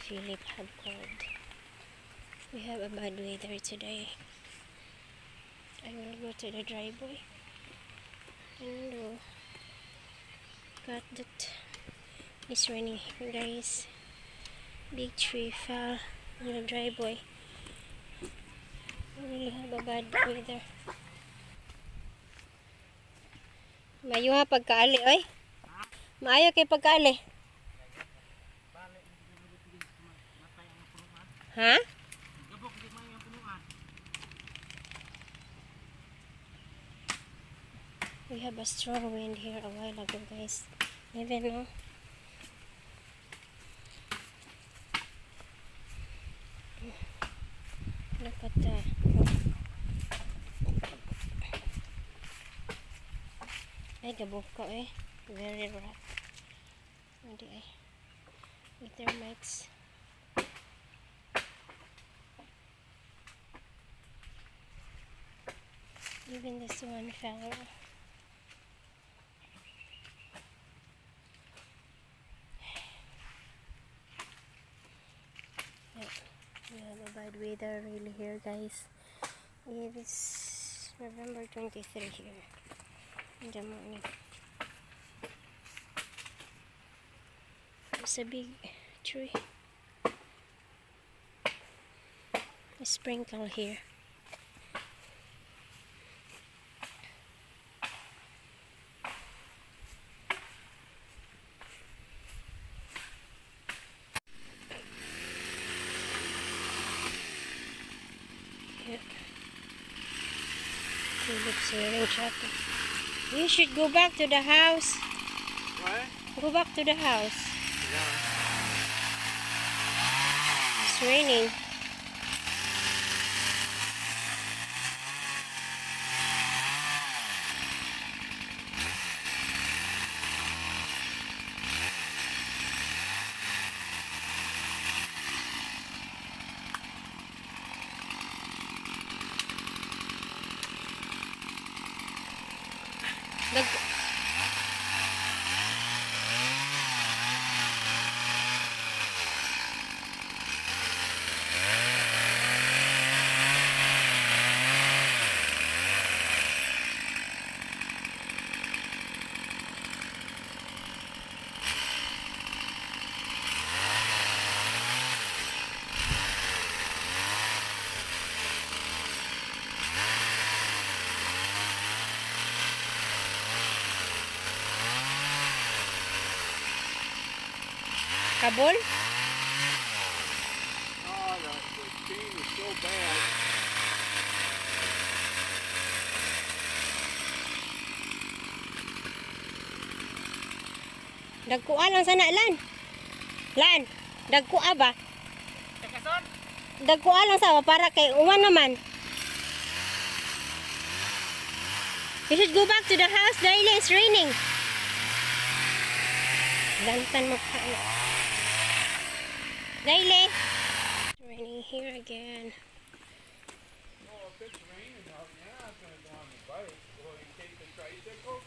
Philip had called. We have a bad weather today. I will go to the driveway and got that it's raining, guys. Big tree fell in the driveway. We really have a bad weather. Mayo ha pagkaali, oy. Maayo kay pagkaali. Ha? We have a strong wind here a while ago, guys. Even now. Look at that. Ay, gabok ko eh. Very rough. Hindi ay. With termites. Even this one fell. We have a bad weather really here, guys. It is November 23 here in the morning. There's a big tree. A sprinkle here. Yeah. Philip's wearing jacket. You should go back to the house. What? Go back to the house. Yeah. It's raining. Kabul? Oh, the speed is so bad. Dagkuha lang sana, Lan. Lan, dagkuha ba? Tekason? Dagkuha lang sa para kay uwan naman. You should go back to the house, dahil it's raining. Lantan mo pa. Daily. It's raining here again. Oh, if it's raining out, yeah, I'm going to go on the bike. Will you take the tricycle?